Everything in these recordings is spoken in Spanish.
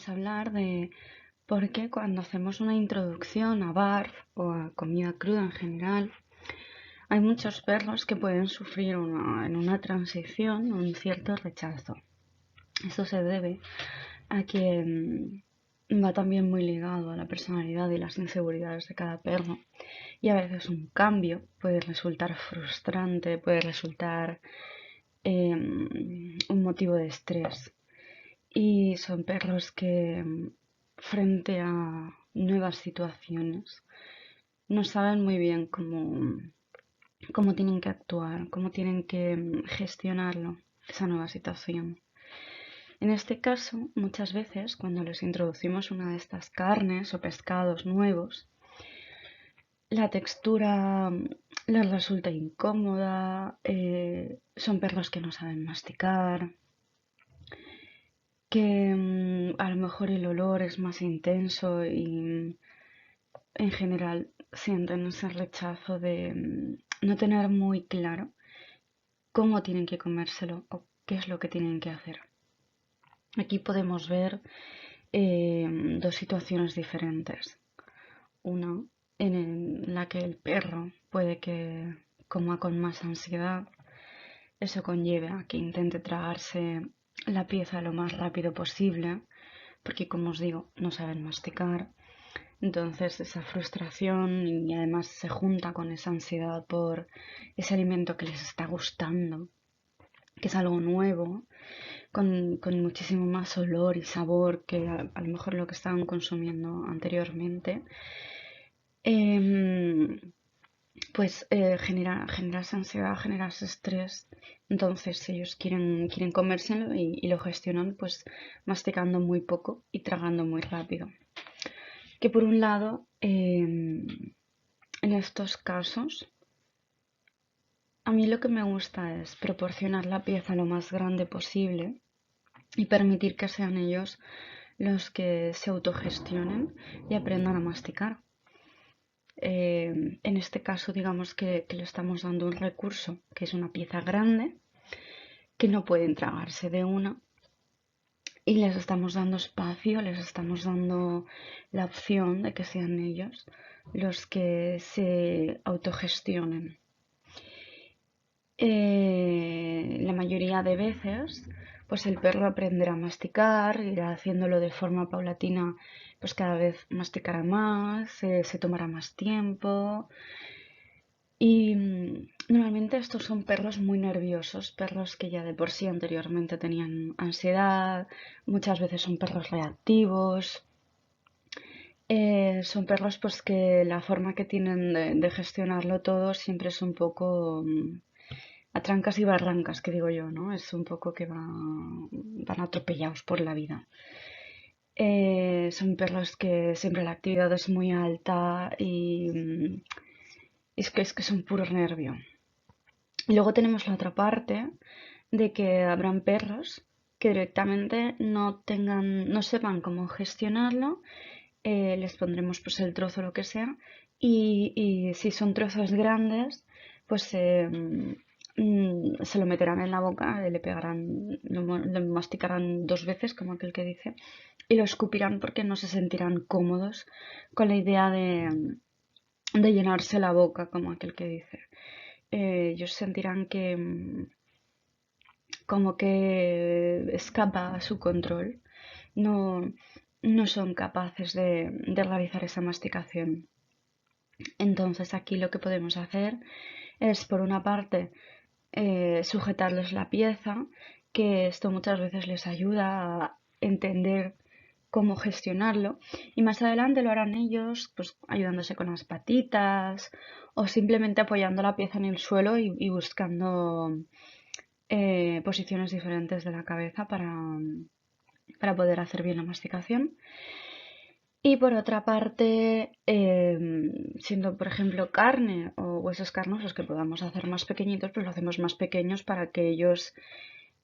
vamos a hablar de por qué cuando hacemos una introducción a barf o a comida cruda en general, hay muchos perros que pueden sufrir en una transición un cierto rechazo. Esto se debe a que va también muy ligado a la personalidad y las inseguridades de cada perro. Y a veces un cambio puede resultar frustrante, puede resultar un motivo de estrés. Y son perros que frente a nuevas situaciones no saben muy bien cómo tienen que actuar, cómo tienen que gestionarlo, esa nueva situación. En este caso, muchas veces cuando les introducimos una de estas carnes o pescados nuevos, la textura les resulta incómoda, son perros que no saben masticar, que a lo mejor el olor es más intenso y en general sienten ese rechazo de no tener muy claro cómo tienen que comérselo o qué es lo que tienen que hacer. Aquí podemos ver dos situaciones diferentes. Una en la que el perro puede que coma con más ansiedad. Eso conlleve a que intente tragarse la pieza lo más rápido posible, porque como os digo, no saben masticar. Entonces esa frustración y además se junta con esa ansiedad por ese alimento que les está gustando, que es algo nuevo, con muchísimo más olor y sabor que a lo mejor lo que estaban consumiendo anteriormente. Pues genera esa ansiedad, genera ese estrés. Entonces ellos quieren comérselo y lo gestionan pues masticando muy poco y tragando muy rápido. Que por un lado, en estos casos, a mí lo que me gusta es proporcionar la pieza lo más grande posible y permitir que sean ellos los que se autogestionen y aprendan a masticar. En este caso, digamos que le estamos dando un recurso que es una pieza grande que no pueden tragarse de una y les estamos dando espacio, les estamos dando la opción de que sean ellos los que se autogestionen. La mayoría de veces, pues el perro aprenderá a masticar, irá haciéndolo de forma paulatina, pues cada vez masticará más, se tomará más tiempo. Y normalmente estos son perros muy nerviosos, perros que ya de por sí anteriormente tenían ansiedad, muchas veces son perros reactivos. Son perros pues que la forma que tienen de gestionarlo todo siempre es un poco a trancas y barrancas, que digo yo, ¿no? Es un poco que van atropellados por la vida. Son perros que siempre la actividad es muy alta y es que son puro nervio. Y luego tenemos la otra parte de que habrán perros que directamente no sepan cómo gestionarlo, les pondremos pues el trozo o lo que sea, y si son trozos grandes, pues se lo meterán en la boca, le pegarán, lo masticarán dos veces, como aquel que dice, y lo escupirán porque no se sentirán cómodos con la idea de llenarse la boca, como aquel que dice. Ellos sentirán que como que escapa a su control. No, no son capaces de realizar esa masticación. Entonces aquí lo que podemos hacer es, por una parte, sujetarles la pieza, que esto muchas veces les ayuda a entender cómo gestionarlo, y más adelante lo harán ellos, pues ayudándose con las patitas o simplemente apoyando la pieza en el suelo y buscando posiciones diferentes de la cabeza para poder hacer bien la masticación. Y por otra parte, siendo por ejemplo carne o huesos carnosos que podamos hacer más pequeñitos, pues lo hacemos más pequeños para que ellos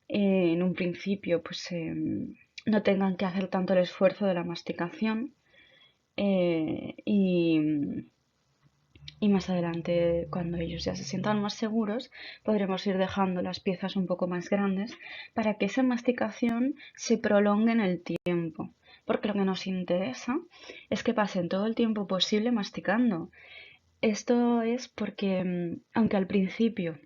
en un principio pues no tengan que hacer tanto el esfuerzo de la masticación y más adelante, cuando ellos ya se sientan más seguros, podremos ir dejando las piezas un poco más grandes para que esa masticación se prolongue en el tiempo, porque lo que nos interesa es que pasen todo el tiempo posible masticando. Esto es porque, aunque al principio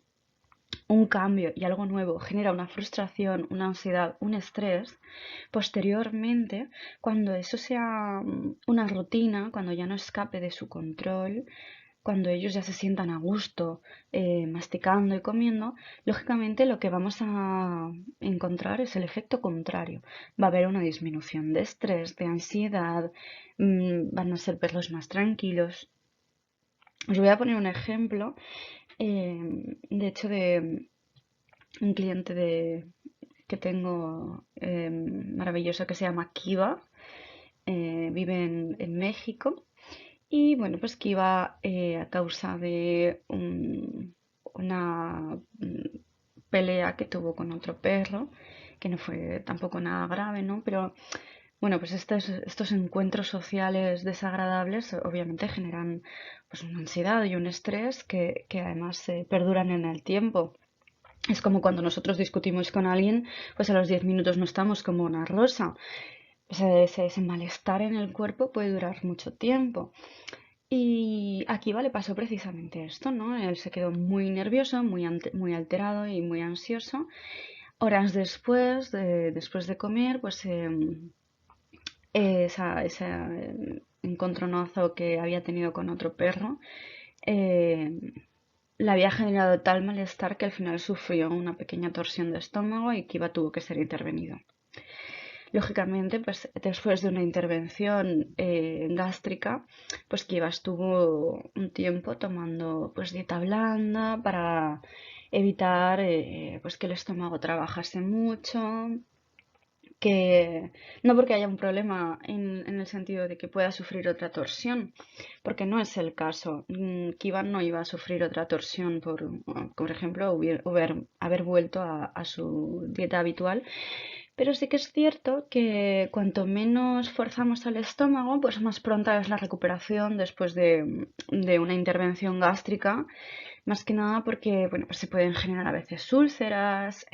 un cambio y algo nuevo genera una frustración, una ansiedad, un estrés, posteriormente, cuando eso sea una rutina, cuando ya no escape de su control, cuando ellos ya se sientan a gusto masticando y comiendo, lógicamente lo que vamos a encontrar es el efecto contrario. Va a haber una disminución de estrés, de ansiedad, van a ser perros más tranquilos. Os voy a poner un ejemplo, de hecho, de un cliente que tengo maravilloso que se llama Kiva, vive en México. Y bueno, pues Kiva, a causa de una pelea que tuvo con otro perro, que no fue tampoco nada grave, ¿no? Pero bueno, pues estos encuentros sociales desagradables obviamente generan pues una ansiedad y un estrés que además perduran en el tiempo. Es como cuando nosotros discutimos con alguien, pues a los 10 minutos no estamos como una rosa. O sea, ese malestar en el cuerpo puede durar mucho tiempo. Y aquí le pasó precisamente esto, ¿no? Él se quedó muy nervioso, muy alterado y muy ansioso. Horas después de comer, pues ese encontronazo que había tenido con otro perro eh, le había generado tal malestar que al final sufrió una pequeña torsión de estómago y que tuvo que ser intervenido. Lógicamente, pues después de una intervención gástrica, pues Kiva estuvo un tiempo tomando pues dieta blanda para evitar pues que el estómago trabajase mucho, que no porque haya un problema en el sentido de que pueda sufrir otra torsión, porque no es el caso. Kiva no iba a sufrir otra torsión por ejemplo, haber vuelto a su dieta habitual, pero sí que es cierto que cuanto menos forzamos al estómago, pues más pronta es la recuperación después de una intervención gástrica, más que nada porque, bueno, pues se pueden generar a veces úlceras.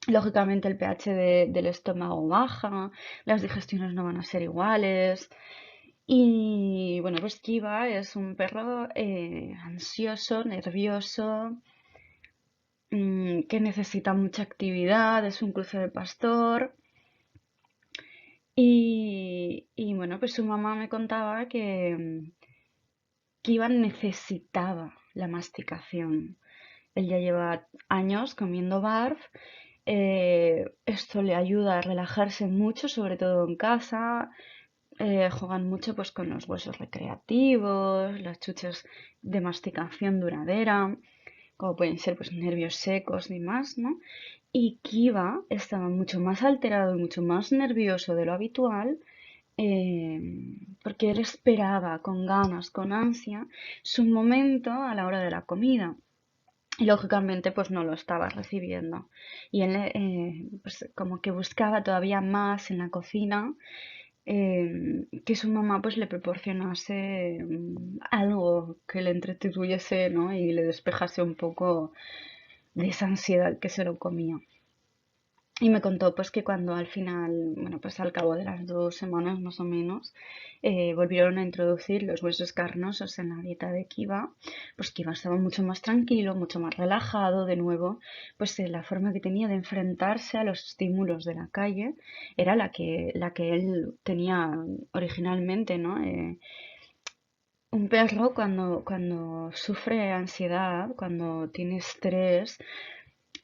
Lógicamente el pH del estómago baja, las digestiones no van a ser iguales. Y bueno, pues Kiva es un perro ansioso, nervioso, que necesita mucha actividad, es un cruce de pastor. Y bueno, pues su mamá me contaba que Kiva necesitaba la masticación. Él ya lleva años comiendo barf. Esto le ayuda a relajarse mucho, sobre todo en casa. Juegan mucho pues con los huesos recreativos, las chuches de masticación duradera, como pueden ser pues nervios secos y más, ¿no? Y Kiva estaba mucho más alterado y mucho más nervioso de lo habitual, eh, porque él esperaba con ganas, con ansia, su momento a la hora de la comida. Y lógicamente pues no lo estaba recibiendo. Y él pues como que buscaba todavía más en la cocina, que su mamá pues le proporcionase algo que le entretuviese, ¿no? Y le despejase un poco de esa ansiedad que se lo comía. Y me contó pues que cuando al final, bueno, pues al cabo de las 2 semanas más o menos, volvieron a introducir los huesos carnosos en la dieta de Kiva, pues Kiva estaba mucho más tranquilo, mucho más relajado, de nuevo, pues la forma que tenía de enfrentarse a los estímulos de la calle era la que él tenía originalmente, ¿no? Un perro cuando sufre ansiedad, cuando tiene estrés,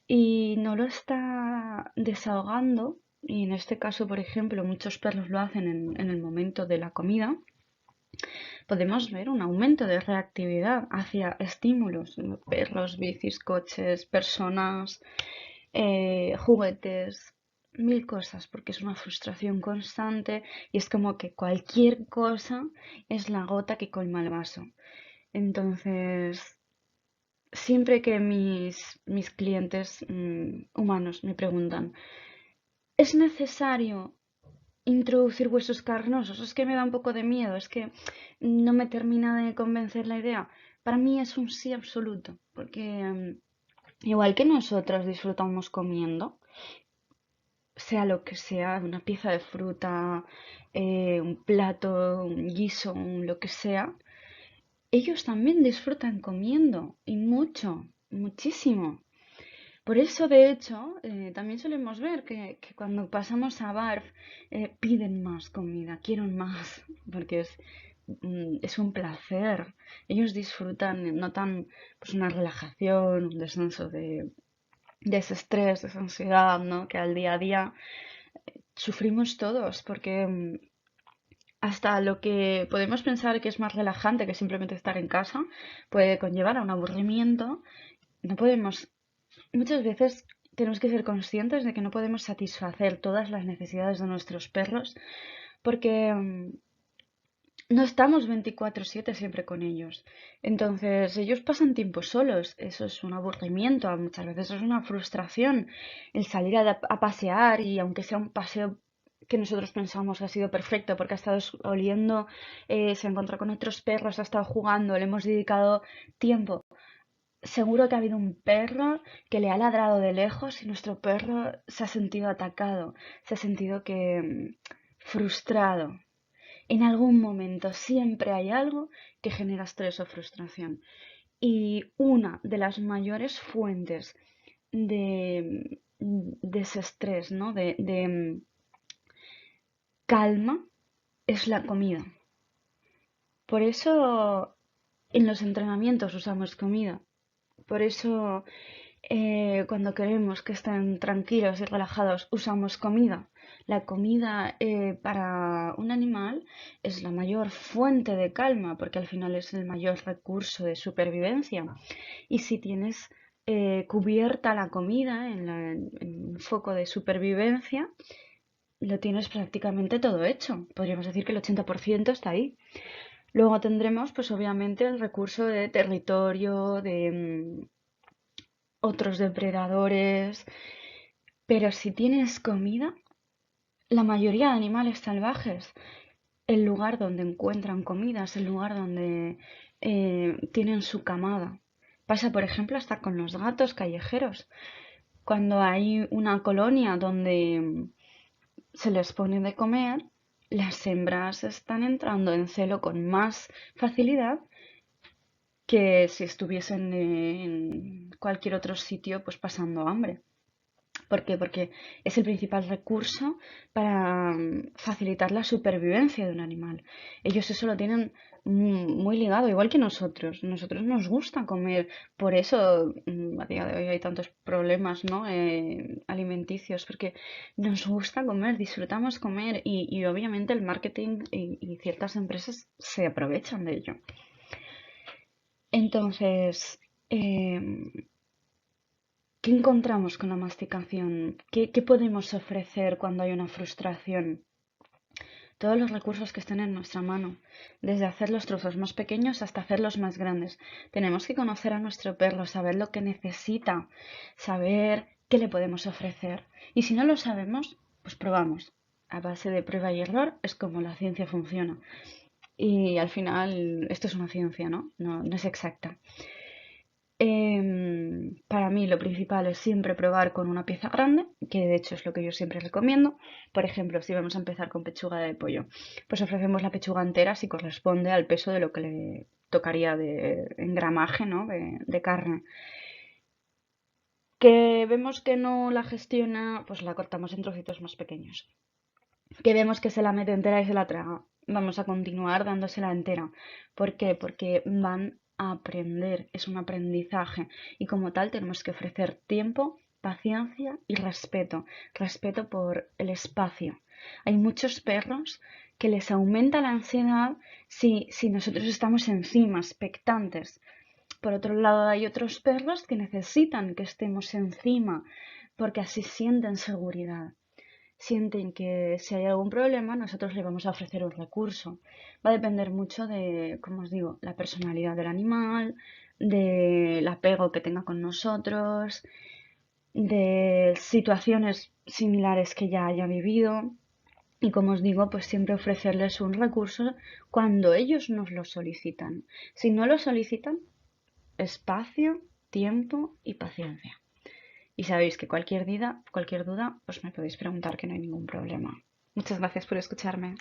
y no lo está desahogando, y en este caso, por ejemplo, muchos perros lo hacen en el momento de la comida, podemos ver un aumento de reactividad hacia estímulos, perros, bicis, coches, personas, juguetes, mil cosas, porque es una frustración constante y es como que cualquier cosa es la gota que colma el vaso. Entonces, siempre que mis clientes humanos me preguntan, ¿es necesario introducir huesos carnosos? Es que me da un poco de miedo, es que no me termina de convencer la idea. Para mí es un sí absoluto, porque igual que nosotros disfrutamos comiendo, sea lo que sea, una pieza de fruta, un plato, un guiso, lo que sea, ellos también disfrutan comiendo y mucho, muchísimo. Por eso, de hecho, también solemos ver que cuando pasamos a Barf piden más comida, quieren más, porque es un placer. Ellos disfrutan, notan pues una relajación, un descenso de ese estrés, de esa ansiedad, ¿no? Que al día a día sufrimos todos, porque hasta lo que podemos pensar que es más relajante que simplemente estar en casa puede conllevar a un aburrimiento. No podemos, muchas veces tenemos que ser conscientes de que no podemos satisfacer todas las necesidades de nuestros perros porque no estamos 24/7 siempre con ellos. Entonces, ellos pasan tiempo solos. Eso es un aburrimiento, muchas veces es una frustración el salir a pasear y aunque sea un paseo que nosotros pensamos que ha sido perfecto porque ha estado oliendo, se encontró con otros perros, ha estado jugando, le hemos dedicado tiempo. Seguro que ha habido un perro que le ha ladrado de lejos y nuestro perro se ha sentido atacado, se ha sentido que frustrado. En algún momento siempre hay algo que genera estrés o frustración. Y una de las mayores fuentes de ese estrés, ¿no? de calma, es la comida. Por eso en los entrenamientos usamos comida. Por eso cuando queremos que estén tranquilos y relajados usamos comida. La comida para un animal es la mayor fuente de calma porque al final es el mayor recurso de supervivencia. Y si tienes cubierta la comida en un foco de supervivencia, lo tienes prácticamente todo hecho. Podríamos decir que el 80% está ahí. Luego tendremos, pues obviamente, el recurso de territorio, de otros depredadores. Pero si tienes comida, la mayoría de animales salvajes, el lugar donde encuentran comida es el lugar donde tienen su camada. Pasa, por ejemplo, hasta con los gatos callejeros. Cuando hay una colonia donde se les pone de comer, las hembras están entrando en celo con más facilidad que si estuviesen en cualquier otro sitio pues pasando hambre. ¿Por qué? Porque es el principal recurso para facilitar la supervivencia de un animal. Ellos eso lo tienen muy ligado, igual que nosotros. Nosotros nos gusta comer, por eso a día de hoy hay tantos problemas, ¿no? Alimenticios, porque nos gusta comer, disfrutamos comer y obviamente el marketing y ciertas empresas se aprovechan de ello. Entonces, ¿qué encontramos con la masticación? ¿Qué podemos ofrecer cuando hay una frustración? Todos los recursos que estén en nuestra mano, desde hacer los trozos más pequeños hasta hacerlos más grandes. Tenemos que conocer a nuestro perro, saber lo que necesita, saber qué le podemos ofrecer. Y si no lo sabemos, pues probamos. A base de prueba y error es como la ciencia funciona. Y al final, esto es una ciencia, ¿no? No es exacta. Para mí lo principal es siempre probar con una pieza grande, que de hecho es lo que yo siempre recomiendo. Por ejemplo, si vamos a empezar con pechuga de pollo, pues ofrecemos la pechuga entera si corresponde al peso de lo que le tocaría en gramaje, ¿no? de carne. Que vemos que no la gestiona, pues la cortamos en trocitos más pequeños. Que vemos que se la mete entera y se la traga. Vamos a continuar dándosela entera. ¿Por qué? Porque van a aprender, es un aprendizaje y como tal tenemos que ofrecer tiempo, paciencia y respeto. Respeto por el espacio. Hay muchos perros que les aumenta la ansiedad si nosotros estamos encima, expectantes. Por otro lado, hay otros perros que necesitan que estemos encima porque así sienten seguridad, sienten que si hay algún problema nosotros le vamos a ofrecer un recurso. Va a depender mucho de, como os digo, la personalidad del animal, del apego que tenga con nosotros, de situaciones similares que ya haya vivido. Y como os digo, pues siempre ofrecerles un recurso cuando ellos nos lo solicitan. Si no lo solicitan, espacio, tiempo y paciencia. Y sabéis que cualquier duda, pues me podéis preguntar, que no hay ningún problema. Muchas gracias por escucharme.